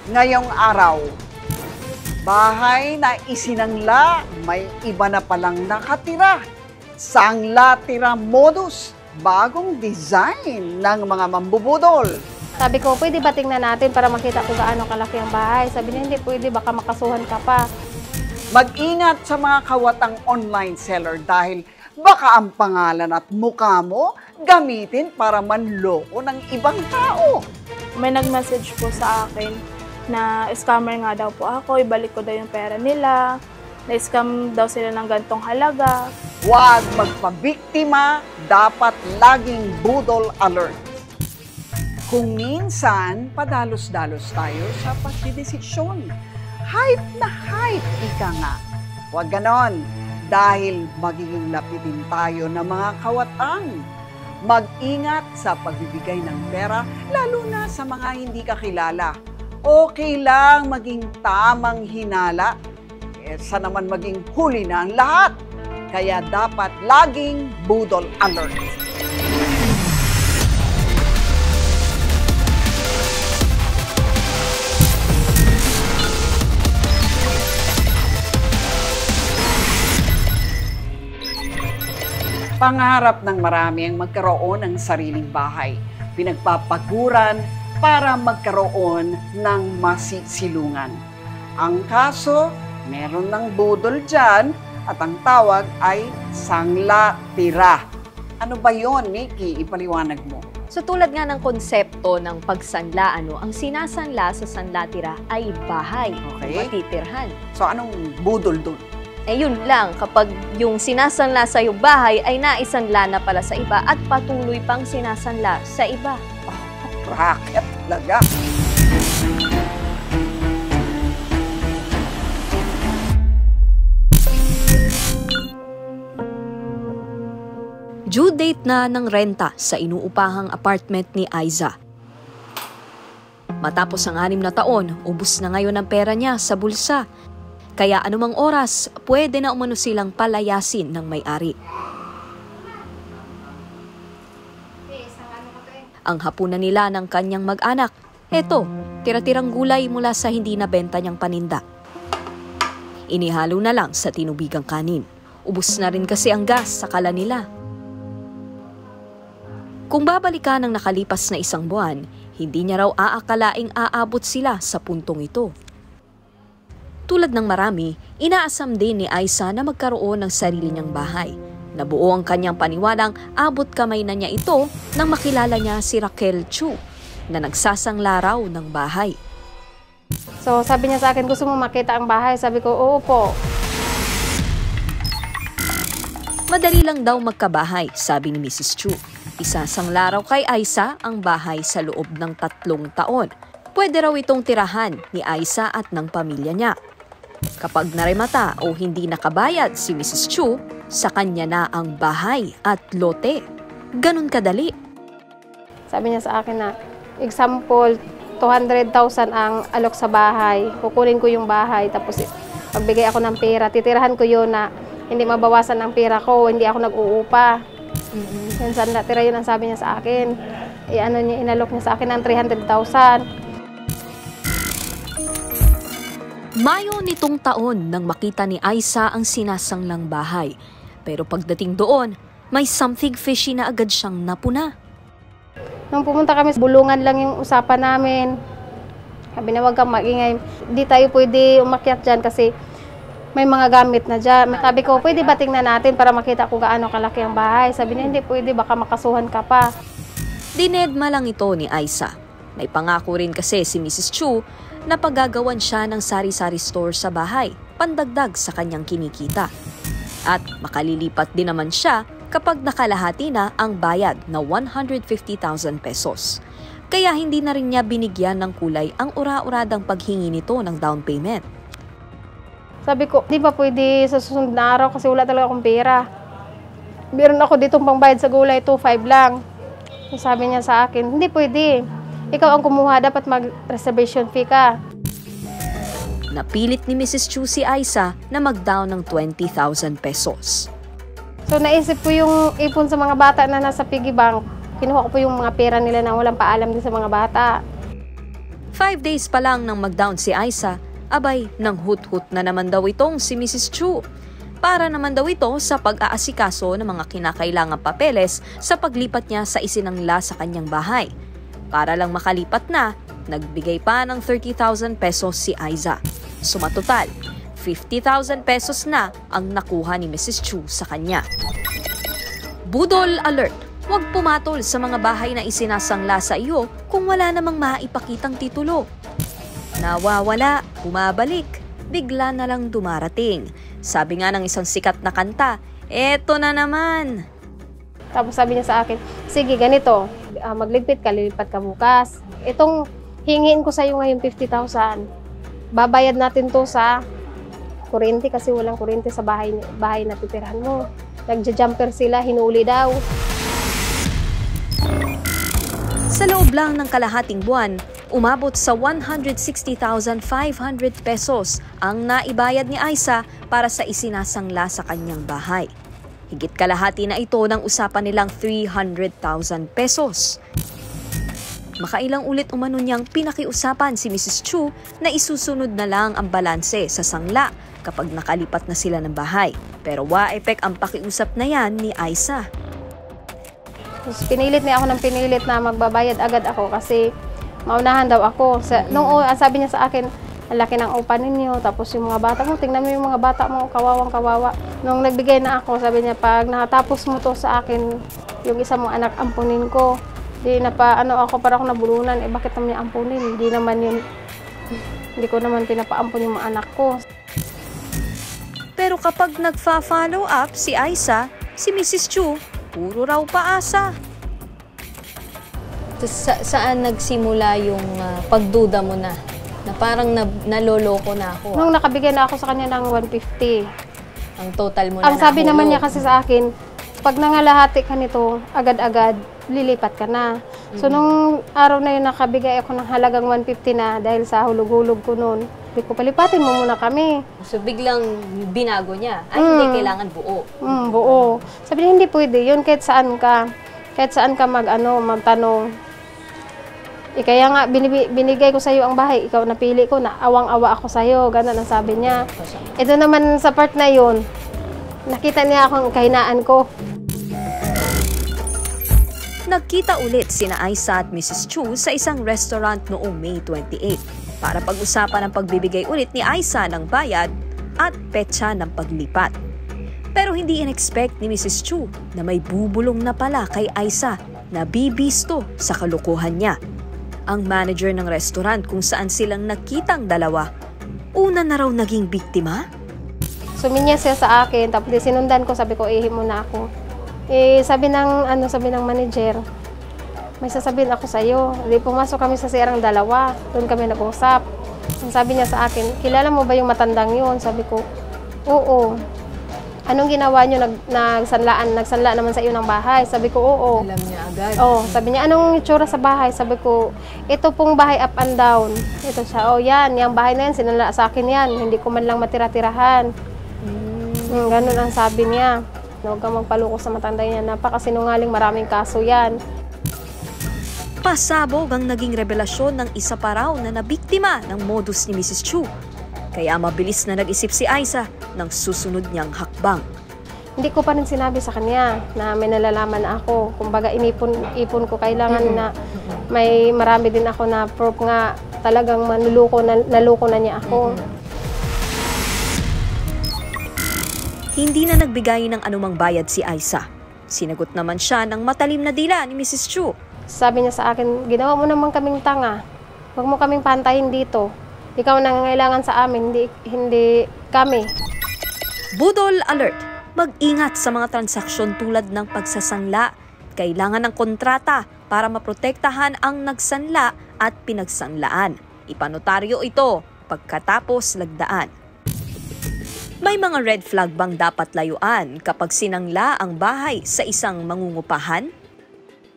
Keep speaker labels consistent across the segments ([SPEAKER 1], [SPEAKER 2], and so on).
[SPEAKER 1] ngayong araw. Bahay na isinangla, may iba na palang nakatira. Sangla tira modus, bagong design ng mga mambubudol.
[SPEAKER 2] Sabi ko, pwede ba tingnan natin para makita kung gaano kalaki ang bahay? Sabi niya, hindi pwede, baka makasuhan ka pa.
[SPEAKER 1] Mag-ingat sa mga kawatang online seller dahil baka ang pangalan at mukha mo gamitin para manloko ng ibang tao.
[SPEAKER 3] May nag-message po sa akin na scammer nga daw po ako, ibalik ko daw yung pera nila, na-scam daw sila ng gantong halaga.
[SPEAKER 1] Huwag magpabiktima, dapat laging budol alert. Kung minsan, padalos-dalos tayo sa pagdidesisyon. Hype na hype, ika nga. Huwag ganon, dahil magiging lapitin tayo ng mga kawatang. Mag-ingat sa pagbibigay ng pera, lalo na sa mga hindi kakilala. Okay lang maging tamang hinala, kesa naman maging huli na ang lahat. Kaya dapat laging budol alert. Pangarap ng marami ang magkaroon ng sariling bahay. Pinagpapaguran para magkaroon ng masisilungan. Ang kaso, meron ng budol dyan at ang tawag ay sangla tira. Ano ba yon, Nikki? Ipaliwanag mo.
[SPEAKER 4] So tulad nga ng konsepto ng pagsanla, ang sinasanla sa sanlatira ay bahay,
[SPEAKER 1] Okay.
[SPEAKER 4] matitirhan.
[SPEAKER 1] So anong budol dun?
[SPEAKER 4] Yun lang, kapag yung sinasanla sa iyong bahay ay naisanla na pala sa iba at patuloy pang sinasanla sa iba.
[SPEAKER 1] Racket talaga.
[SPEAKER 4] Due date na ng renta sa inuupahang apartment ni Aiza. Matapos ang 6 na taon, ubos na ngayon ang pera niya sa bulsa. Kaya anumang oras, pwede na umano silang palayasin ng may-ari. Ang hapunan nila ng kanyang mag-anak. Eto, tira-tirang gulay mula sa hindi nabenta niyang paninda. Inihalo na lang sa tinubigang kanin. Ubos na rin kasi ang gas sa kala nila. Kung babalikan ng nakalipas na 1 buwan, hindi niya raw aakalaing aabot sila sa puntong ito. Tulad ng marami, inaasam din ni Aiza na magkaroon ng sarili niyang bahay. Nabuo ang kanyang paniwalang abot kamay na niya ito nang makilala niya si Raquel Chu na nagsasangla raw ng bahay.
[SPEAKER 2] So sabi niya sa akin, gusto mo makita ang bahay? Sabi ko, oo po.
[SPEAKER 4] Madali lang daw magkabahay, sabi ni Mrs. Chu. Isasangla raw kay Aiza ang bahay sa loob ng 3 taon. Pwede raw itong tirahan ni Aiza at ng pamilya niya. Kapag naremata o hindi nakabayad si Mrs. Chu, sa kanya na ang bahay at lote. Ganun kadali.
[SPEAKER 2] Sabi niya sa akin na, example, 200,000 ang alok sa bahay. Kukunin ko yung bahay, tapos pagbigay ako ng pera, titirahan ko yun na hindi mabawasan ang pera ko, hindi ako nag-uupa. Yan sanda, tira yun ang sabi niya sa akin. Inalok niya sa akin ng 300,000.
[SPEAKER 4] Mayo nitong taon nang makita ni Aiza ang sinasanglang bahay. Pero pagdating doon, may something fishy na agad siyang napuna.
[SPEAKER 2] Nung pumunta kami, bulungan lang yung usapan namin. Sabi na, wag kang maingay. Hindi tayo pwede umakyat dyan kasi may mga gamit na dyan. Sabi ko, pwede ba tingnan natin para makita kung gaano kalaki ang bahay? Sabi niya, hindi pwede, baka makasuhan ka pa.
[SPEAKER 4] Dinedma lang ito ni Aiza. May pangako rin kasi si Mrs. Chu na paggagawan siya ng sari-sari store sa bahay, pandagdag sa kanyang kinikita. At makalilipat din naman siya kapag nakalahati na ang bayad na 150,000 pesos. Kaya hindi na rin niya binigyan ng kulay ang ura-uradang paghingi nito ng down payment.
[SPEAKER 2] Sabi ko, di ba pwede sa susunod na araw kasi wala talaga akong pera. Meron ako ditong pangbayad sa gulay, 2,500 lang. Sabi niya sa akin, hindi pwede. Ikaw ang kumuha, dapat mag-reservation fee ka.
[SPEAKER 4] Napilit ni Mrs. Chu si Aiza na mag-down ng 20,000 pesos.
[SPEAKER 2] So naisip ko yung ipon sa mga bata na nasa piggy bank. Kinuha ko po yung mga pera nila na walang paalam din sa mga bata.
[SPEAKER 4] 5 days pa lang nang mag-down si Aisa, abay nang hut-hut na naman daw itong si Mrs. Chu. Para naman daw ito sa pag-aasikaso ng mga kinakailangang papeles sa paglipat niya sa isinangla sa kanyang bahay. Para lang makalipat na, nagbigay pa ng 30,000 pesos si Aiza. Sumatotal, 50,000 pesos na ang nakuha ni Mrs. Chu sa kanya. Budol alert! Huwag pumatol sa mga bahay na isinasangla sa iyo kung wala namang maipakitang titulo. Nawawala, bumabalik, bigla na lang dumarating. Sabi nga ng isang sikat na kanta, eto na naman.
[SPEAKER 2] Tapos sabi niya sa akin, sige ganito, magligpit ka, lilipat ka bukas. Itong hingiin ko sa iyo ngayon 50,000. Babayad natin to sa kuryente kasi walang kuryente sa bahay na titirahan mo. Nagja-jumper sila, hinuli daw.
[SPEAKER 4] Sa loob lang ng kalahating buwan, umabot sa 160,500 pesos ang naibayad ni Aisa para sa isinasangla sa kanyang bahay. Higit kalahati na ito ng usapan nilang 300,000 pesos. Makailang ulit umano niyang pinakiusapan si Mrs. Chu na isusunod na lang ang balanse sa sangla kapag nakalipat na sila ng bahay. Pero wa-epek ang pakiusap na yan ni Aisa.
[SPEAKER 2] Pinilit niya ako ng pinilit na magbabayad agad ako kasi maunahan daw ako. Sabi niya sa akin, ang laki ng upa ninyo, tapos yung mga bata mo, tingnan mo yung mga bata mo, kawawang kawawa. Nung nagbigay na ako, sabi niya, pag nakatapos mo to sa akin, yung isa mong anak, ampunin ko. Di na pa, ako, para ako nabulunan, bakit naman niya ampunin? Hindi ko naman pinapaampun yung mga anak ko.
[SPEAKER 4] Pero kapag nagfa-follow up si Aisa, si Mrs. Chu, puro raw paasa.
[SPEAKER 5] Saan nagsimula yung pagduda mo na parang naloloko na ako?
[SPEAKER 2] Nung nakabigay na ako sa kanya ng 150.
[SPEAKER 5] Ang total mo na
[SPEAKER 2] ang sabi naman niya kasi sa akin, pag nangalahati ka nito, agad-agad, lilipat ka na. So nung araw na yun, nakabigay ako ng halagang 150 na dahil sa hulog-hulog ko noon. Sabi ko, palipatin mo muna kami.
[SPEAKER 5] So biglang binago niya. Ay, hindi kailangan buo.
[SPEAKER 2] Buo. Sabi niya, hindi pwede yun kahit saan ka. Kahit saan ka magtanong. Kaya nga, binigay ko sa iyo ang bahay. Ikaw napili ko, na awang-awa ako sa iyo. Ganun ang sabi niya. Ito naman sa part na yun, nakita niya akong kahinaan ko.
[SPEAKER 4] Nagkita ulit sina Aisa at Mrs. Chu sa isang restaurant noong May 28 para pag-usapan ang pagbibigay ulit ni Aisa ng bayad at petsa ng paglipat. Pero hindi in-expect ni Mrs. Chu na may bubulong na pala kay Aisa na bibisto sa kalukuhan niya. Ang manager ng restaurant kung saan silang nakitang dalawa, una na raw naging biktima.
[SPEAKER 2] Suminya siya sa akin, tapos sinundan ko, sabi ko, ihim muna ako. Sabi ng manager, may sasabihin ako sa iyo. Pumasok kami sa sirang dalawa, doon kami nag-usap. Sabi niya sa akin, kilala mo ba yung matandang yun? Sabi ko, oo. Anong ginawa niyo? Nagsanla naman sa iyo ng bahay. Sabi ko, oo.
[SPEAKER 5] Alam niya agad.
[SPEAKER 2] Sabi niya, anong itsura sa bahay? Sabi ko, ito pong bahay up and down. Ito siya, yan, yung bahay na yan, sinanla sa akin yan. Hindi ko man lang matira-tirahan. Ganun ang sabi niya. Huwag kang magpaloko sa matanda niya. Napakasinungaling, maraming kaso yan.
[SPEAKER 4] Pasabog ang naging revelasyon ng isa pa raw na nabiktima ng modus ni Mrs. Chu. Kaya mabilis na nag-isip si Aisa ng susunod niyang hakbang.
[SPEAKER 2] Hindi ko pa rin sinabi sa kanya na may nalalaman na ako. Kumbaga inipon ko, kailangan na may marami din ako na proof nga talagang naluko na niya ako.
[SPEAKER 4] Hindi na nagbigay ng anumang bayad si Aisa. Sinagot naman siya ng matalim na dila ni Mrs. Chu.
[SPEAKER 2] Sabi niya sa akin, ginawa mo naman kaming tanga. Huwag mo kaming pantayin dito. Ikaw nangangailangan sa amin, hindi kami.
[SPEAKER 4] Budol alert! Mag-ingat sa mga transaksyon tulad ng pagsasangla. Kailangan ng kontrata para maprotektahan ang nagsanla at pinagsanglaan. Ipanotaryo ito pagkatapos lagdaan. May mga red flag bang dapat layuan kapag sinangla ang bahay sa isang mangungupahan?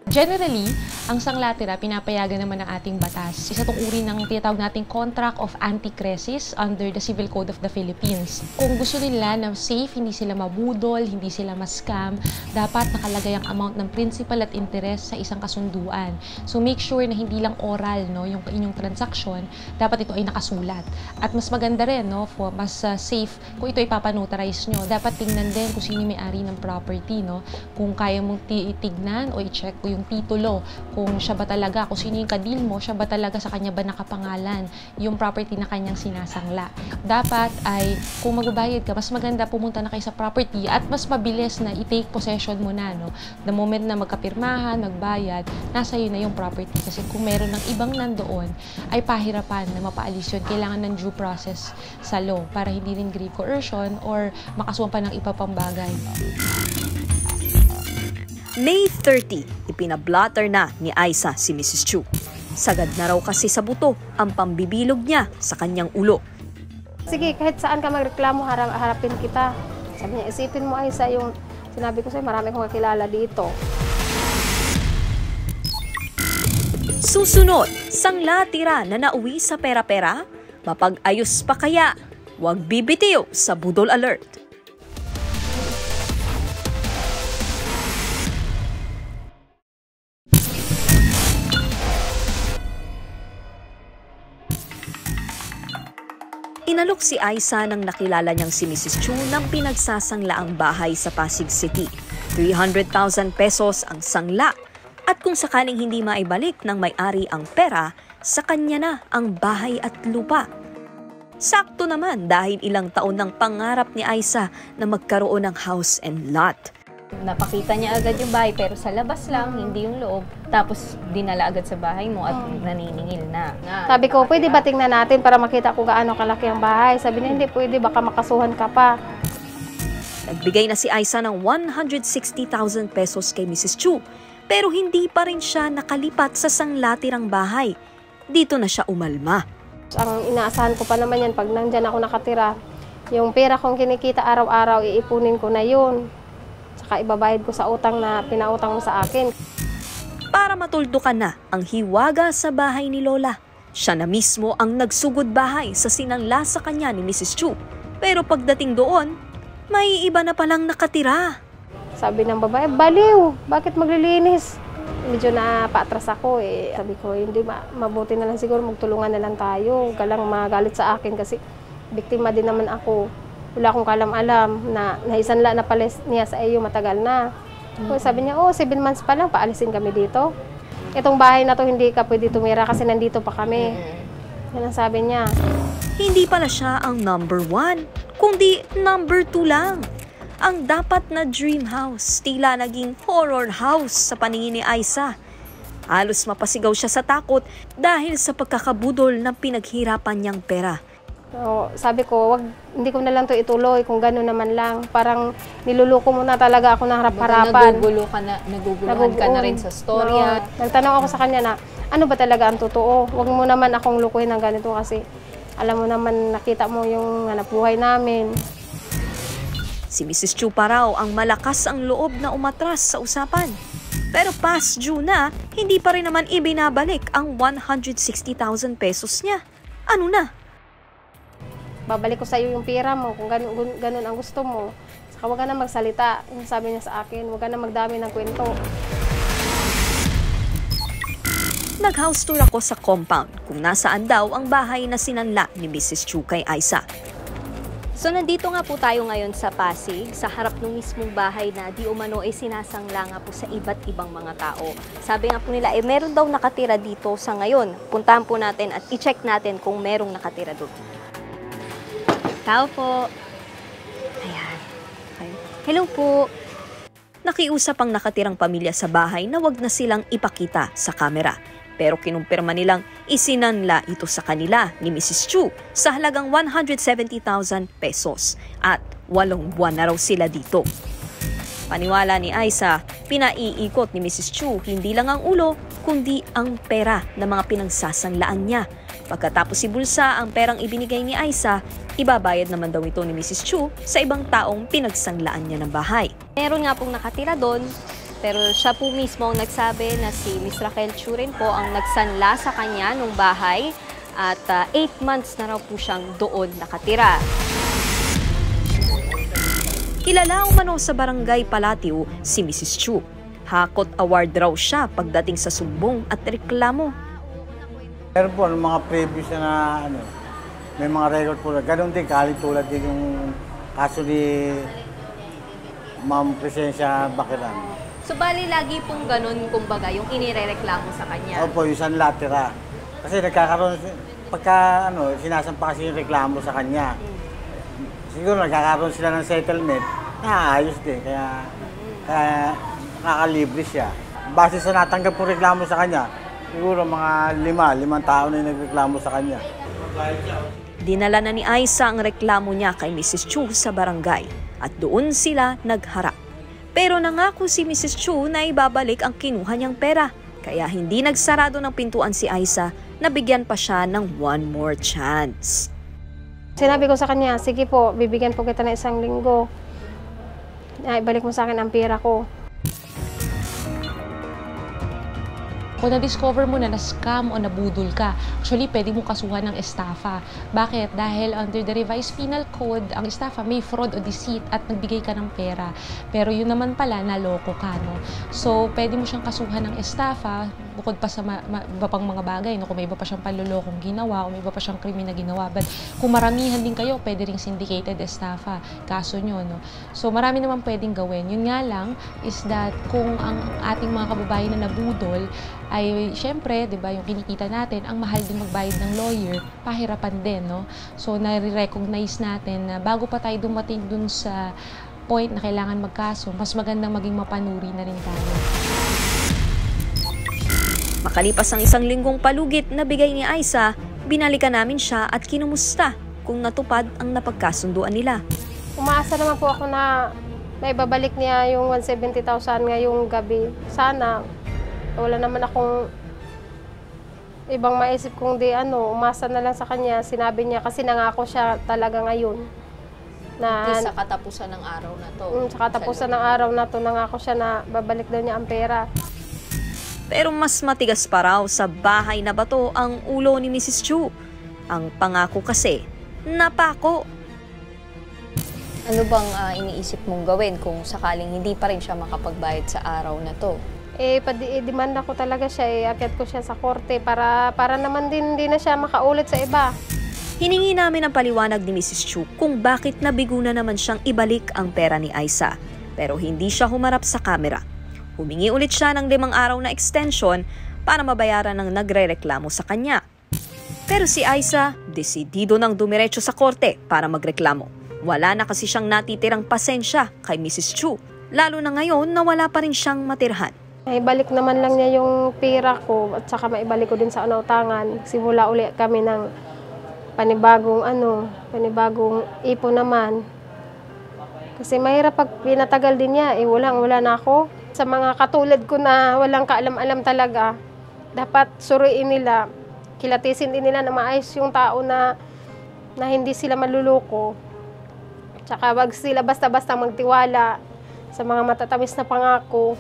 [SPEAKER 6] Generally, ang sanglatira, pinapayagan naman ng ating batas. Isa itong uri ng tinatawag nating Contract of Anti-Crisis under the Civil Code of the Philippines. Kung gusto nila na safe, hindi sila mabudol, hindi sila ma-scam, dapat nakalagay ang amount ng principal at interest sa isang kasunduan. So make sure na hindi lang oral, no, yung inyong transaction, dapat ito ay nakasulat. At mas maganda rin, no, mas safe kung ito ipapanotarize nyo. Dapat tingnan din kung sino may-ari ng property, no, kung kaya mong tignan o i-check ko yung titulo, kung siya ba talaga, kung sino yung kadil mo, siya ba talaga sa kanya ba nakapangalan yung property na kanyang sinasangla. Dapat ay, kung magbabayad ka, mas maganda pumunta na kayo sa property at mas mabilis na i-take possession mo na, no. The moment na magkapirmahan, magbayad, nasa iyo na yung property. Kasi kung meron ng ibang nandoon, ay pahirapan na mapaalis yun. Kailangan ng due process sa law para hindi rin grave coercion or makasuhan pa ng iba pang bagay.
[SPEAKER 4] May 30, ipinablatter na ni Aisa si Mrs. Chu. Sagad na raw kasi sa buto ang pambibilog niya sa kanyang ulo.
[SPEAKER 2] Sige, kahit saan ka magreklamo, harapin kita. Sabi niya, isipin mo, Aisa, yung sinabi ko sa'yo, marami akong kakilala dito.
[SPEAKER 4] Susunod, sanglatira na nauwi sa pera-pera? Mapag-ayos pa kaya? Huwag bibitiw sa Budol Alert. Inalok si Aisa nang nakilala niyang si Mrs. Chu ng pinagsasanglaang bahay sa Pasig City. 300,000 pesos ang sangla at kung sakaling hindi maibalik ng may-ari ang pera, sa kanya na ang bahay at lupa. Sakto naman dahil ilang taon ng pangarap ni Aisa na magkaroon ng house and lot.
[SPEAKER 5] Napakita niya agad yung bahay pero sa labas lang, hindi yung loob. Tapos dinala agad sa bahay mo at naniningil na.
[SPEAKER 2] Sabi ko, pwede ba tingnan natin para makita kung gaano kalaki ang bahay? Sabi niya, hindi pwede, baka makasuhan ka pa.
[SPEAKER 4] Nagbigay na si Aisa ng 160,000 pesos kay Mrs. Chu, pero hindi pa rin siya nakalipat sa sanglatirang bahay. Dito na siya umalma.
[SPEAKER 2] Ang inaasahan ko pa naman yan, pag nandyan ako nakatira, yung pera kong kinikita araw-araw, iipunin ko na yun. Saka ibabayad ko sa utang na pinautang mo sa akin.
[SPEAKER 4] Para matuldukan na ang hiwaga sa bahay ni Lola. Siya na mismo ang nagsugod bahay sa sinangla sa kanya ni Mrs. Chu. Pero pagdating doon, may iba na palang nakatira.
[SPEAKER 2] Sabi ng babae, baliw, bakit maglilinis? Medyo napaatras ako eh. Sabi ko, hindi mabuti na lang siguro magtulungan na lang tayo. Huwag ka lang magalit sa akin kasi biktima din naman ako. Wala akong kalam-alam na naisanla na pala niya sa iyo matagal na. Sabi niya, 7 months pa lang, paalisin kami dito. Itong bahay na to hindi ka pwede tumira kasi nandito pa kami. Yan ang sabi niya.
[SPEAKER 4] Hindi pala siya ang number 1, kundi number 2 lang. Ang dapat na dream house, tila naging horror house sa paningin ni Aisa. Halos mapasigaw siya sa takot dahil sa pagkakabudol ng pinaghirapan niyang pera.
[SPEAKER 2] So, sabi ko, hindi ko na lang to ituloy kung gano'n naman lang. Parang niluluko mo na talaga ako ng harap-harapan.
[SPEAKER 5] Naguguluhan ka na rin sa storya.
[SPEAKER 2] No. Nagtanong ako sa kanya na, ano ba talaga ang totoo? Huwag mo naman akong lukuhin ng ganito kasi alam mo naman, nakita mo yung hanap buhay namin.
[SPEAKER 4] Si Mrs. Chu pa raw ang malakas ang loob na umatras sa usapan. Pero past due na, hindi pa rin naman ibinabalik ang 160,000 pesos niya. Ano na?
[SPEAKER 2] Babalik ko sa iyo yung pera mo kung ganun ang gusto mo. Saka huwag ka na magsalita. Yung sabi niya sa akin, huwag ka na magdami ng kwento.
[SPEAKER 4] Nag-house tour ako sa compound kung nasaan daw ang bahay na sinanla ni Mrs. Chu kay Aisa.
[SPEAKER 5] So nandito nga po tayo ngayon sa Pasig, sa harap ng mismong bahay na di umano ay sinasangla nga po sa iba't ibang mga tao. Sabi nga po nila, meron daw nakatira dito sa ngayon. Puntahan po natin at i-check natin kung merong nakatira doon. Tao po. Ayan. Okay. Hello po.
[SPEAKER 4] Nakiusap ang nakatirang pamilya sa bahay na wag na silang ipakita sa kamera. Pero kinumpirma nilang isinanla ito sa kanila ni Mrs. Chu sa halagang 170,000 pesos at 8 buwan na raw sila dito. Paniwala ni Aisa, pinaiikot ni Mrs. Chu hindi lang ang ulo kundi ang pera na mga pinagsasanglaan niya. Pagkatapos ibulsa ang perang ibinigay ni Aisa, ibabayad naman daw ito ni Mrs. Chu sa ibang taong pinagsanglaan niya ng bahay.
[SPEAKER 5] Meron nga pong nakatira doon Pero siya po mismo ang nagsabi na si Miss Raquel Chu rin po ang nagsanla sa kanya nung bahay at 8 months na raw po siyang doon nakatira.
[SPEAKER 4] Kilala umano sa barangay Palatio si Mrs. Chu. Hakot award raw siya pagdating sa sumbong at reklamo.
[SPEAKER 7] Meron po mga previous na may mga record po. Ganun din, tulad din yung kaso ni Ma'am Presensya Bakiran.
[SPEAKER 5] So bali lagi pong ganun, kumbaga, yung inirereklamo sa kanya?
[SPEAKER 7] Opo, yung sanlatira. Kasi nagkakaroon, pagka sinasampa kasi yung reklamo sa kanya. Siguro nagkakaroon sila ng settlement, naayos din, kaya nakakalibre siya. Base sa natanggap po reklamo sa kanya, siguro mga 5 tao na yung nagreklamo sa kanya.
[SPEAKER 4] Dinala na ni Aisa ang reklamo niya kay Mrs. Chu sa barangay at doon sila nagharap. Pero nangako si Mrs. Chu na ibabalik ang kinuha niyang pera. Kaya hindi nagsarado ng pintuan si Aisa na bigyan pa siya ng one more chance.
[SPEAKER 2] Sinabi ko sa kanya, sige po, bibigyan po kita ng 1 linggo. Ibalik mo sa akin ang pera ko.
[SPEAKER 6] Kung na-discover mo na na-scam o nabudol ka, actually, pwede mo kasuhan ng estafa. Bakit? Dahil under the revised penal code, ang estafa may fraud o deceit at nagbigay ka ng pera. Pero yun naman pala, naloko ka, no? So, pwede mo siyang kasuhan ng estafa, bukod pa sa iba pang mga bagay, no? Kung may iba pa siyang panlulokong ginawa, kung may iba pa siyang krimen na ginawa. But kung maramihan din kayo, pwede ring syndicated estafa, kaso nyo, no? So, marami naman pwedeng gawin. Yun nga lang is that kung ang ating mga kababayan na nabudol, ay syempre, 'di ba, yung kinikita natin, ang mahal din magbayad ng lawyer, pahirapan din, no? So nare-recognize natin na bago pa tayo dumating dun sa point na kailangan magkaso, mas magandang maging mapanuri na rin tayo.
[SPEAKER 4] Makalipas ang 1 linggong palugit na bigay ni Aisa, binalikan namin siya at kinumusta kung natupad ang napagkasunduan nila.
[SPEAKER 2] Umaasa naman po ako na may babalik niya yung 170,000 ngayong gabi. Sana wala naman akong ibang maisip kung umasa na lang sa kanya. Sinabi niya kasi nangako siya talaga ngayon. Na,
[SPEAKER 5] sa katapusan ng araw na to.
[SPEAKER 2] Sa katapusan ng araw na to, nangako siya na babalik daw niya ang pera.
[SPEAKER 4] Pero mas matigas pa raw sa bahay na bato ang ulo ni Mrs. Chu. Ang pangako kasi, napako.
[SPEAKER 5] Ano bang iniisip mong gawin kung sakaling hindi pa rin siya makapagbayad sa araw na to?
[SPEAKER 2] Demanda ko talaga siya, akyat ko siya sa korte para naman din hindi na siya makaulit sa iba.
[SPEAKER 4] Hiningi namin ang paliwanag ni Mrs. Chu kung bakit nabigo na naman siyang ibalik ang pera ni Aisa. Pero hindi siya humarap sa kamera. Humingi ulit siya ng 5 araw na extension para mabayaran ng nagrereklamo sa kanya. Pero si Aisa, desidido nang dumiretso sa korte para magreklamo. Wala na kasi siyang natitirang pasensya kay Mrs. Chu, lalo na ngayon na wala pa rin siyang matirhan.
[SPEAKER 2] Ibalik naman lang niya yung pera ko at saka maibalik ko din sa unautangan. Simula uli kami ng panibagong ipon naman. Kasi mahirap pag pinatagal din niya, wala na ako. Sa mga katulad ko na walang kaalam-alam talaga, dapat suriin nila, kilatisin din nila na maayos yung tao na hindi sila maluloko. Tsaka wag sila basta-basta magtiwala sa mga matatamis na pangako.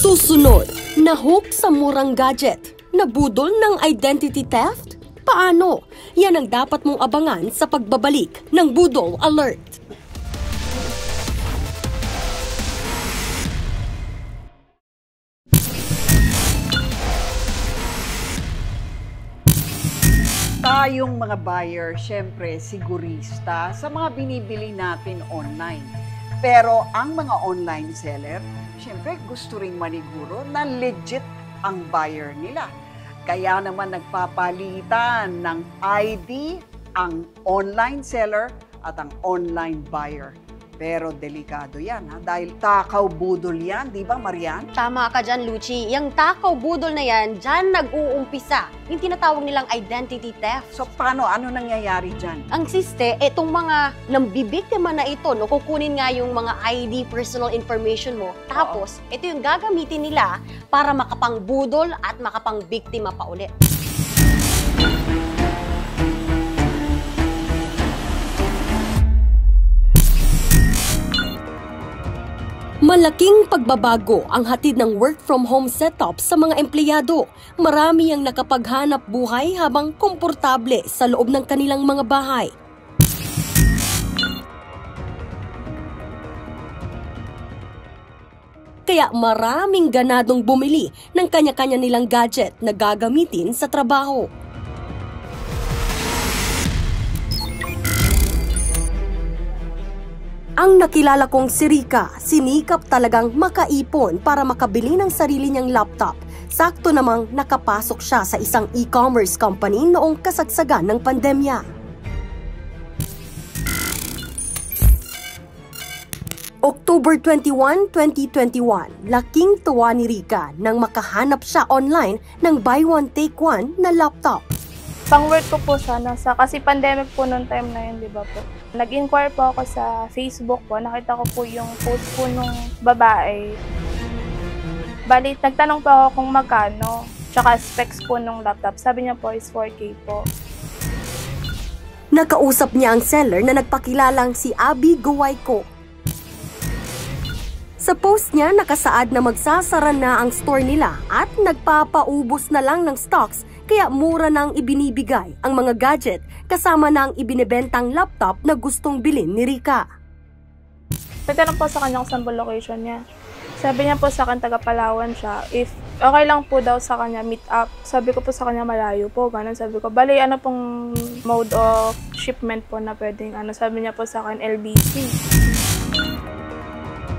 [SPEAKER 8] Susunod, nahook sa murang gadget, nabudol ng identity theft? Paano? Yan ang dapat mong abangan sa pagbabalik ng Budol Alert.
[SPEAKER 1] Tayong mga buyer, syempre sigurista sa mga binibili natin online. Pero ang mga online seller, syempre gusto ring maniguro na legit ang buyer nila. Kaya naman nagpapalitan ng ID ang online seller at ang online buyer. Pero delikado yan, dahil takaw budol yan, di ba Marian?
[SPEAKER 9] Tama ka dyan, Luchi. Yung takaw budol na yan, dyan nag-uumpisa. Yung tinatawag nilang identity theft.
[SPEAKER 1] So paano? Ano nangyayari dyan?
[SPEAKER 9] Ang siste, itong mga nambibiktima na ito, kukunin nga yung mga ID, personal information mo. Tapos, ito yung gagamitin nila para makapangbudol at makapangbiktima pa ulit.
[SPEAKER 8] Malaking pagbabago ang hatid ng work from home setup sa mga empleyado. Marami ang nakapaghanap buhay habang komportable sa loob ng kanilang mga bahay. Kaya maraming ganadong bumili ng kanya-kanya nilang gadget na gagamitin sa trabaho. Ang nakilala kong si Rika, sinikap talagang makaipon para makabili ng sarili niyang laptop. Sakto namang nakapasok siya sa isang e-commerce company noong kasagsagan ng pandemya. October 21, 2021, laking tuwa ni Rika nang makahanap siya online ng buy one take one na laptop.
[SPEAKER 3] Pang-work ko po sana kasi pandemic po noong time na yun, di ba po? Nag-inquire po ako sa Facebook po, nakita ko po yung post po nung babae. Bali, nagtanong po ako kung magkano, tsaka specs po nung laptop. Sabi niya po is 4K po.
[SPEAKER 8] Nakausap niya ang seller na nagpakilalang si Abby Guwayko. Sa post niya, nakasaad na magsasara na ang store nila at nagpapaubos na lang ng stocks kaya mura nang ibinibigay ang mga gadget kasama na ang ibinebentang laptop na gustong bilhin ni Rika.
[SPEAKER 3] Nagtanong po sa kanya kung saan po location niya. Sabi niya po sa akin, taga Palawan siya. If okay lang po daw sa kanya, meet up. Sabi ko po sa kanya, malayo po. Ganun. Sabi ko, bali ano pong mode of shipment po na pwedeng ano. Sabi niya po sa akin, LBC.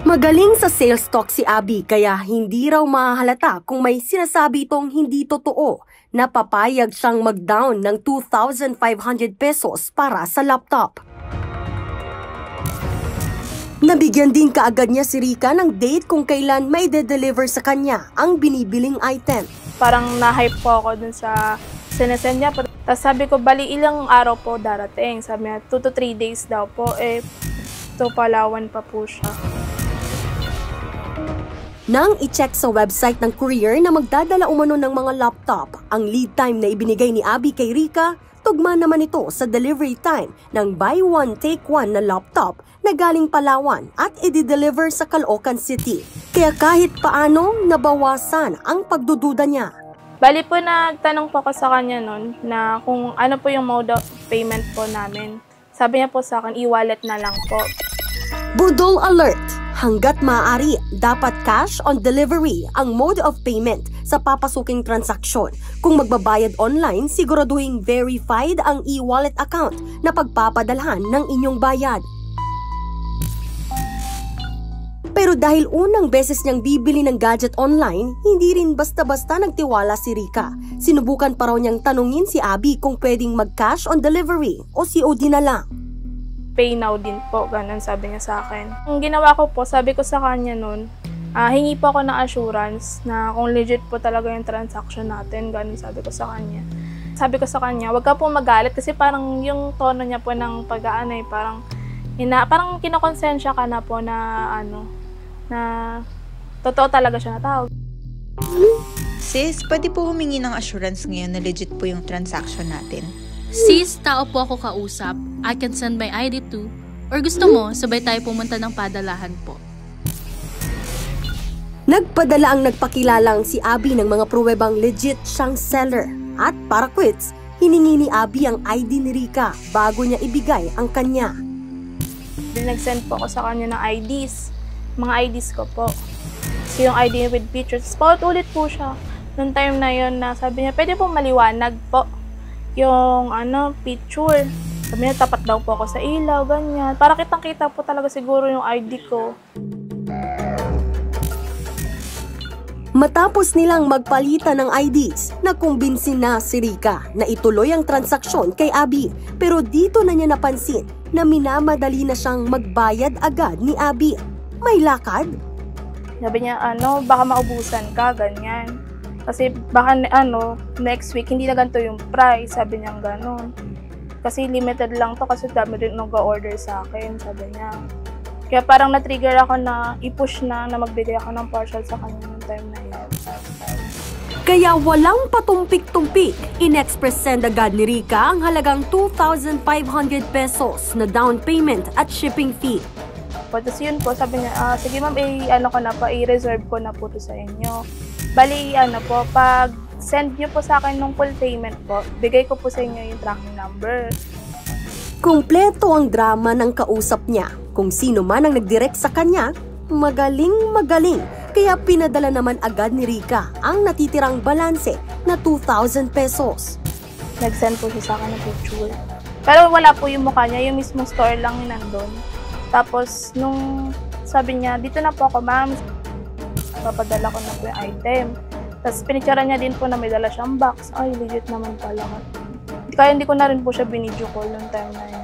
[SPEAKER 8] Magaling sa sales talk si Abby kaya hindi raw mahahalata kung may sinasabi itong hindi totoo na papayag siyang mag-down ng 2,500 pesos para sa laptop. Nabigyan din kaagad niya si Rika ng date kung kailan may de-deliver sa kanya ang binibiling item.
[SPEAKER 3] Parang na-hype po ako dun sa sinesend niya. Tapos sabi ko, bali ilang araw po darating. Sabi niya, 2 to 3 days daw po. To Palawan pa po siya.
[SPEAKER 8] Nang i-check sa website ng courier na magdadala umano ng mga laptop, ang lead time na ibinigay ni Abby kay Rika, tugma naman ito sa delivery time ng buy one take one na laptop na galing Palawan at i-deliver sa Caloocan City. Kaya kahit paano, nabawasan ang pagdududa niya.
[SPEAKER 3] Bali po, nagtanong po ako sa kanya nun na kung ano po yung mode of payment po namin. Sabi niya po sa akin, e-wallet na lang po.
[SPEAKER 8] Budol alert! Hanggat maaari, dapat cash on delivery ang mode of payment sa papasuking transaksyon. Kung magbabayad online, siguraduhing verified ang e-wallet account na pagpapadalhan ng inyong bayad. Pero dahil unang beses niyang bibili ng gadget online, hindi rin basta-basta nagtiwala si Rika. Sinubukan pa raw niyang tanungin si Abby kung pwedeng mag-cash on delivery o COD na lang.
[SPEAKER 3] Pay now din po, ganun sabi niya sa akin. Ang ginawa ko po, sabi ko sa kanya nun, hingi po ako ng assurance na kung legit po talaga yung transaction natin, ganun sabi ko sa kanya. Sabi ko sa kanya, wag ka po magalit kasi parang yung tono niya po ng pag-aano parang kinokonsensya ka na po na na totoo talaga siya na tawag.
[SPEAKER 10] Sis, pwede po humingi ng assurance ngayon na legit po yung transaction natin.
[SPEAKER 11] Sis, tao po ako kausap. I can send my ID to. Or gusto mo, sabay tayo pumunta ng padalahan po.
[SPEAKER 8] Nagpadala ang nagpakilalang si Abby ng mga pruwebang legit siyang seller. At para quits, hiningi ni Abby ang ID ni Rika bago niya ibigay ang kanya.
[SPEAKER 3] Nag-send po ako sa kanya ng IDs. Mga IDs ko po. So yung ID with pictures. Paulit po siya. Noong time na yon na sabi niya, pwede po maliwanag po yung picture. Sabi niya, tapat daw po ako sa ilaw, ganyan. Para kitang-kita po talaga siguro yung ID ko.
[SPEAKER 8] Matapos nilang magpalitan ng IDs, nakumbinsin na si Rika na ituloy ang transaksyon kay Abby. Pero dito na niya napansin na minamadali na siyang magbayad agad ni Abby. May lakad?
[SPEAKER 3] Sabi niya, baka maubusan ka, ganyan. Kasi baka next week hindi na ganito yung price, sabi niya gano'n. Kasi limited lang to kasi dami rin nag-order sa akin, sabi niya. Kaya parang na-trigger ako na i-push na magbigay ako ng partial sa kanya ng time na yun.
[SPEAKER 8] Kaya walang patumpik-tumpik, in-express send agad ni Rika ang halagang 2,500 pesos na down payment at shipping fee.
[SPEAKER 3] Tapos yun po, sabi niya, sige ma'am, i-reserve ko na po to sa inyo. Bali, pag send niyo po sa akin nung full payment po, bigay ko po sa inyo yung tracking number.
[SPEAKER 8] Kumpleto ang drama ng kausap niya. Kung sino man ang nagdirect sa kanya, magaling. Kaya pinadala naman agad ni Rica ang natitirang balanse na 2,000 pesos.
[SPEAKER 3] Nag-send po siya sa akin ng picture. Pero wala po yung mukha niya, yung mismong store lang yung nandun. Tapos, nung sabi niya, dito na po ako ma'am, papadala ko na po yung item. Tapos, pinitsara niya din po na may dala siyang box. Ay, legit naman pala. Kaya hindi ko na rin po siya binidyo call noong time na yun.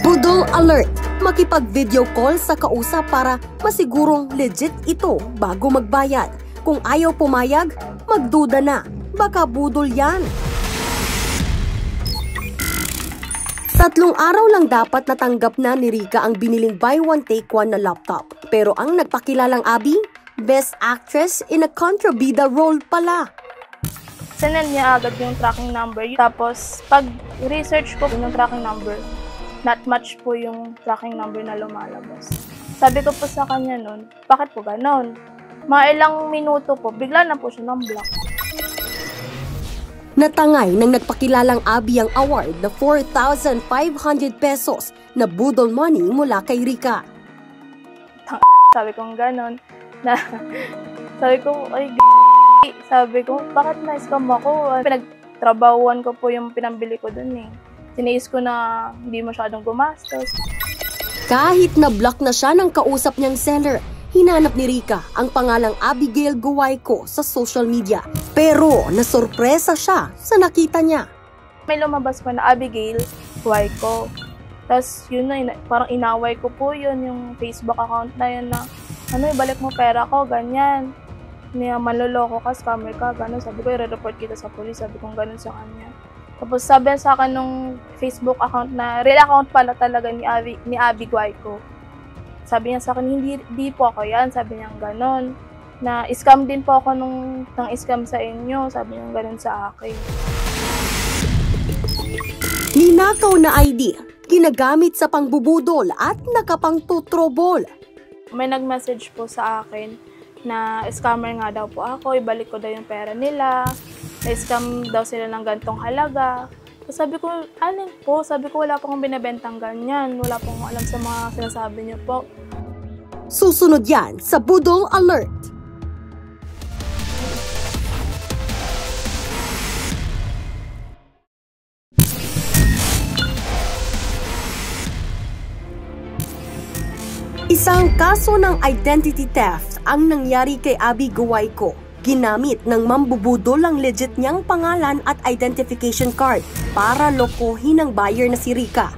[SPEAKER 8] Budol alert! Makipag-video call sa kausap para masigurong legit ito bago magbayad. Kung ayaw pumayag, magduda na. Baka budol yan. 3 araw lang dapat natanggap na ni Rica ang biniling buy one take one na laptop. Pero ang nagpakilalang Abby, Best Actress in a Contrabida role pala.
[SPEAKER 3] Sinend niya agad yung tracking number. Tapos, pag research ko yung tracking number, not match po yung tracking number na lumalabas. Sabi ko po sa kanya nun, bakit po ganon? Mga ilang minuto po, bigla na po siya ng block.
[SPEAKER 8] Natangay ng nagpakilalang Abby ang award na 4,500 pesos na budol money mula kay Rica.
[SPEAKER 3] Sabi ko ganon. Sabi ko, sabi ko, bakit na-scam ako? Pinagtrabahuan ko po yung pinambili ko dun eh. Tiniis ko na hindi masyadong gumastos.
[SPEAKER 8] Kahit na-block na siya ng kausap niyang seller, hinanap ni Rica ang pangalang Abigail Guayco sa social media. Pero nasorpresa siya sa nakita niya.
[SPEAKER 3] May lumabas pa na Abigail Guayco. Tapos yun na, parang inaway ko po yun, yung Facebook account na yun na, balik mo pera ko, ganyan. Manloloko ka, scammer ka, gano'n. Sabi ko, i-report kita sa police. Sabi ko, gano'n sa kanya. Tapos sabi sa akin nung Facebook account na, real account pala talaga ni Abby Guayco. Sabi niya sa akin, hindi po ako yan. Sabi niya gano'n. Na scam din po ako nang scam sa inyo. Sabi niya gano'n sa akin.
[SPEAKER 8] Ninakaw na ID, ginagamit sa pangbubudol at nakapangtutrobol.
[SPEAKER 3] May nag-message po sa akin na scammer nga daw po ako, ibalik ko daw yung pera nila, na-scam daw sila ng gantong halaga. So sabi ko, alin po? Sabi ko, wala pong binibentang ganyan, wala pong alam sa mga sinasabi niyo po.
[SPEAKER 8] Susunod yan sa Budol Alert. Isang kaso ng identity theft ang nangyari kay Abby Guayco. Ginamit ng mambubudol ang legit niyang pangalan at identification card para lokohin ang buyer na si Rica.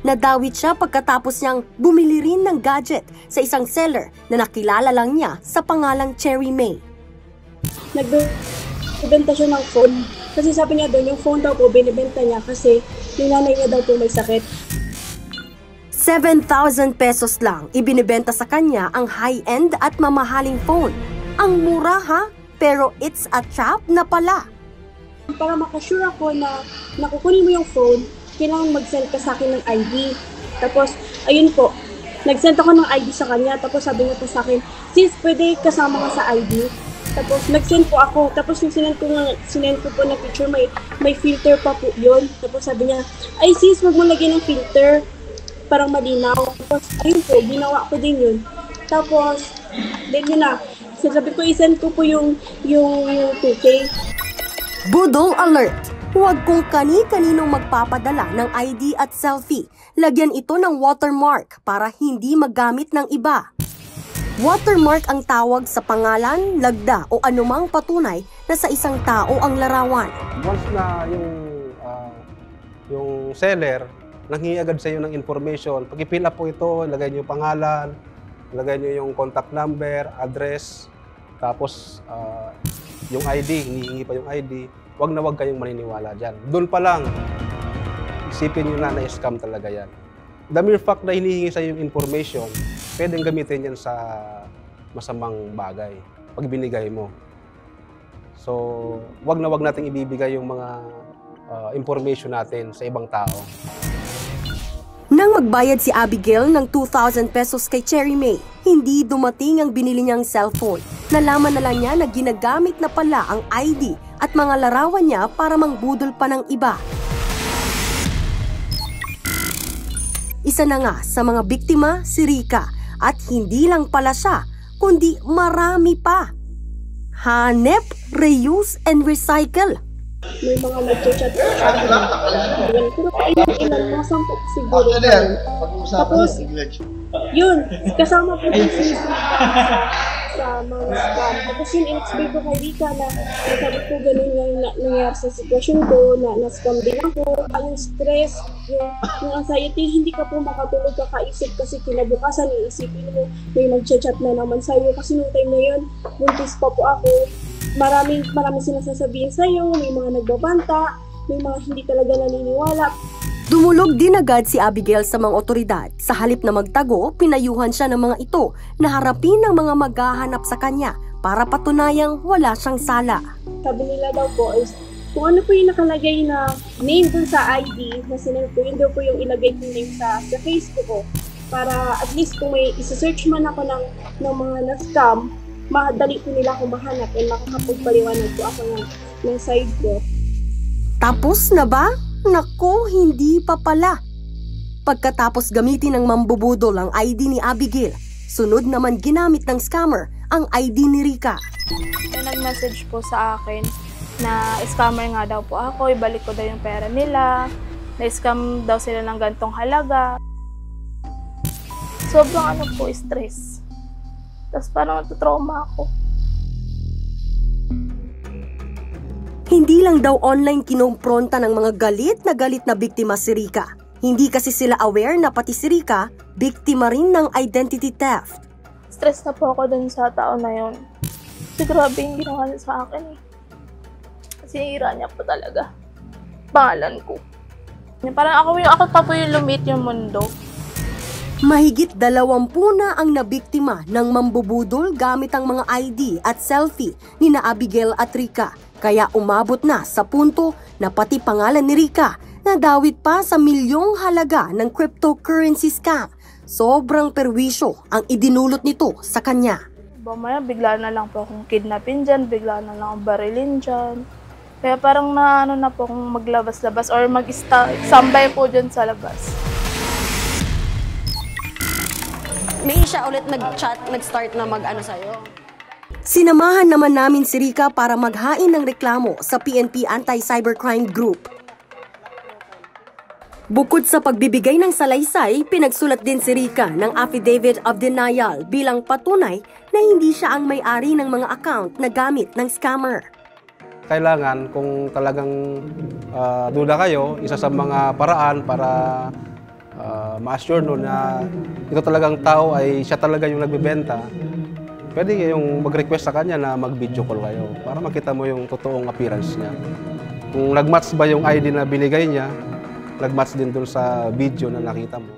[SPEAKER 8] Nadawit siya pagkatapos niyang bumili rin ng gadget sa isang seller na nakilala lang niya sa pangalang Cherry May.
[SPEAKER 12] Nagbenta siya ng phone kasi sabi niya doon yung phone daw po binibenta niya kasi yung nanay niya daw po may sakit.
[SPEAKER 8] 7,000 pesos lang ibinibenta sa kanya ang high-end at mamahaling phone. Ang mura ha, pero it's a trap na pala.
[SPEAKER 12] Para makasure ako na nakukunin mo yung phone, kailangan mag-send ka sa akin ng ID. Tapos, ayun po, nag-send ako ng ID sa kanya. Tapos sabi niya po sa akin, sis, pwede kasama ka sa ID? Tapos nag-send po ako. Tapos yung sinend ko po na picture, may filter pa po yun. Tapos sabi niya, ay sis, wag mo lagyan ng filter. Parang malinaw. Tapos ayun po, ginawa ko din yun. Tapos, then yun na. Sabi ko, isend ko po yung 2K.
[SPEAKER 8] Budol Alert! Huwag kung kani-kaninong magpapadala ng ID at selfie. Lagyan ito ng watermark para hindi magamit ng iba. Watermark ang tawag sa pangalan, lagda o anumang patunay na sa isang tao ang larawan.
[SPEAKER 13] Once na yung seller nanghingi agad sa iyo ng information, pag-i-fill up po ito, ilagay niyo yung pangalan, ilagay niyo yung contact number, address, tapos yung ID, hinihingi pa yung ID, wag na wag kayong maniniwala dyan. Doon pa lang, isipin niyo na na-scam talaga yan. The mere fact na hinihingi sa iyo yung information, pwedeng gamitin yan sa masamang bagay pag binigay mo. So, wag na wag nating ibibigay yung mga information natin sa ibang tao.
[SPEAKER 8] Nang magbayad si Abigail ng 2,000 pesos kay Cherry May, hindi dumating ang binili niyang cellphone. Nalaman na lang niya na ginagamit na pala ang ID at mga larawan niya para mangbudol pa ng iba. Isa na nga sa mga biktima si Rica at hindi lang pala siya, kundi marami pa. Hanep, reuse, and recycle.
[SPEAKER 12] May mga nag-chat sa akin. Pero ilan, mga 10 siguro. Tapos, yun, kasama po yung sa mga scam. Tapos yun, in-explain ko kay Rica na sabi ko ganun nga nangyari sa sitwasyon ko, na na-scam din ako. Yung stress, yung anxiety, hindi ka po makatulog kakaisip kasi kinabukasan, iisipin mo, may mag-chat na naman sa'yo. Kasi nung time na yun, buntis pa po ako. Maraming sinasasabihin sa'yo, may mga nagbabanta, may mga hindi talaga naniniwala.
[SPEAKER 8] Dumulog din agad si Abigail sa mga otoridad. Sa halip na magtago, pinayuhan siya ng mga ito na harapin ng mga maghahanap sa kanya para patunayang wala siyang sala.
[SPEAKER 12] Sabi nila daw po is, kung ano po yung nakalagay na name dun sa ID na sinend ko, yun daw po yung ilagay ko name sa Facebook ko. Para at least kung may isa-search man ako ng mga na-scam, madali po nila akong mahanap at makakapagpaliwanag po ako ng side ko.
[SPEAKER 8] Tapos na ba? Naku, hindi pa pala. Pagkatapos gamitin ng mambubudol ang ID ni Abigail, sunod naman ginamit ng scammer ang ID ni Rica.
[SPEAKER 3] Nag-message po sa akin na scammer nga daw po ako, ibalik ko daw yung pera nila, na-scam daw sila ng gantong halaga. Sobrang stress. Tapos parang natatrauma ako.
[SPEAKER 8] Hindi lang daw online kinompronta ng mga galit na biktima si Rica. Hindi kasi sila aware na pati si Rica, biktima rin ng identity theft.
[SPEAKER 3] Stress na po ako dun sa tao na yun. Kasi grabe yung ginawa niya sa akin eh. Sinira niya po talaga. Pangalan ko. Parang ako pa po yung lumit yung mundo.
[SPEAKER 8] Mahigit 20 na ang nabiktima ng mambubudol gamit ang mga ID at selfie ni na Abigail at Rica. Kaya umabot na sa punto na pati pangalan ni Rica nadawit pa sa milyong halaga ng cryptocurrency scam. Sobrang perwisyo ang idinulot nito sa kanya.
[SPEAKER 3] Mamaya bigla na lang po akong kidnapin dyan, bigla na lang akong barilin dyan. Kaya parang na po akong maglabas-labas or mag-sambay po dyan sa labas.
[SPEAKER 9] May siya ulit nag-chat, nag-start na mag-ano sa'yo?
[SPEAKER 8] Sinamahan naman namin si Rica para maghain ng reklamo sa PNP Anti-Cybercrime Group. Bukod sa pagbibigay ng salaysay, pinagsulat din si Rica ng Affidavit of Denial bilang patunay na hindi siya ang may-ari ng mga account na gamit ng scammer.
[SPEAKER 13] Kailangan kung talagang duda kayo, isa sa mga paraan para ma-assure na ito talagang tao ay siya talaga yung nagbebenta, pwede kayong mag-request sa kanya na mag-video call kayo para makita mo yung totoong appearance niya. Kung nag-match ba yung ID na binigay niya, nag-match din dun sa video na nakita mo.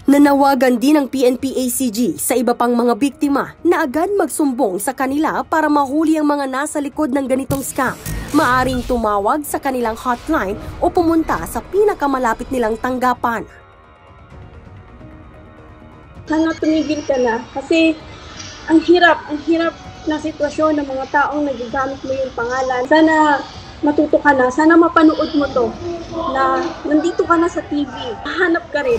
[SPEAKER 8] Nanawagan din ng PNP-ACG sa iba pang mga biktima na agad magsumbong sa kanila para mahuli ang mga nasa likod ng ganitong scam. Maaring tumawag sa kanilang hotline o pumunta sa pinakamalapit nilang tanggapan.
[SPEAKER 12] Sana tumigil ka na kasi ang hirap na sitwasyon ng mga taong nagagamit mo yung pangalan. Sana matuto ka na, sana mapanood mo to na nandito ka na sa TV, hanap ka rin.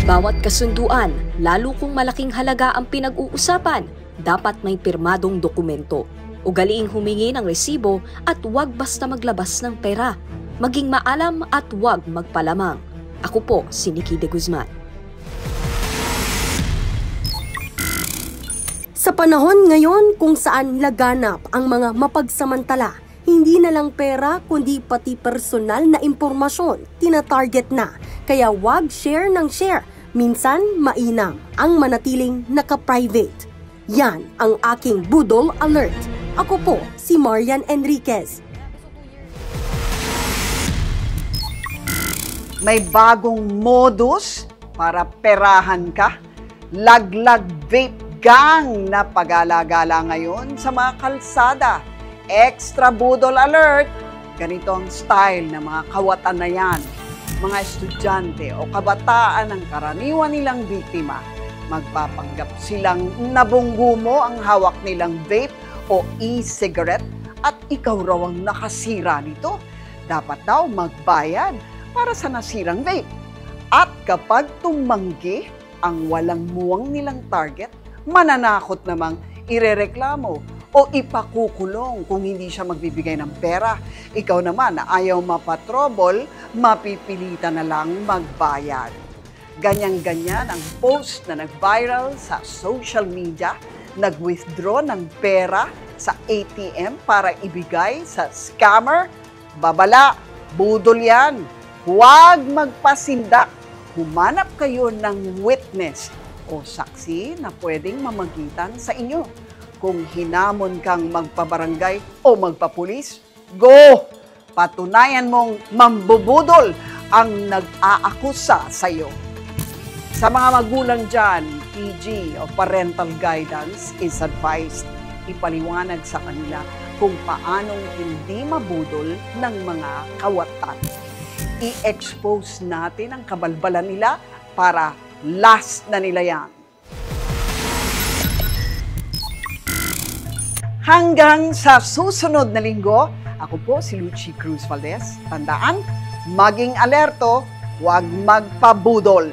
[SPEAKER 4] Bawat kasunduan, lalo kung malaking halaga ang pinag-uusapan, dapat may pirmadong dokumento. Ugaliing humingi ng resibo at huwag basta maglabas ng pera. Maging maalam at huwag magpalamang. Ako po si Nikki De Guzman.
[SPEAKER 8] Sa panahon ngayon kung saan laganap ang mga mapagsamantala, hindi na lang pera kundi pati personal na impormasyon tinatarget na. Kaya wag share ng share. Minsan mainam ang manatiling naka-private. Yan ang aking Budol Alert. Ako po si Marian Enriquez.
[SPEAKER 1] May bagong modus para perahan ka. Laglag vape gang na pagala-gala ngayon sa mga kalsada. Extra Budol Alert! Ganito ang style ng mga kawatan na yan. Mga estudyante o kabataan ang karaniwan nilang biktima. Magpapanggap silang nabunggo mo ang hawak nilang vape o e-cigarette at ikaw raw ang nakasira nito. Dapat daw magbayad para sa nasirang vape. At kapag tumanggi ang walang muwang nilang target, mananakot namang irereklamo o ipakukulong kung hindi siya magbibigay ng pera. Ikaw naman na ayaw mapatrobol, mapipilitan na lang magbayad. Ganyan-ganyan ang post na nag-viral sa social media, nag-withdraw ng pera sa ATM para ibigay sa scammer. Babala, budol yan. Huwag magpasindak. Humanap kayo ng witness o saksi na pwedeng mamagitan sa inyo. Kung hinamon kang magpabarangay o magpapulis, go! Patunayan mong mambubudol ang nag-aakusa sa iyo. Sa mga magulang dyan, PG o parental guidance is advised. Ipaliwanag sa kanila kung paanong hindi mabudol ng mga kawatan. I-expose natin ang kabalbalan nila para last na nila yan. Hanggang sa susunod na linggo, ako po si Lucy Cruz Valdez. Tandaan, maging alerto, huwag magpabudol.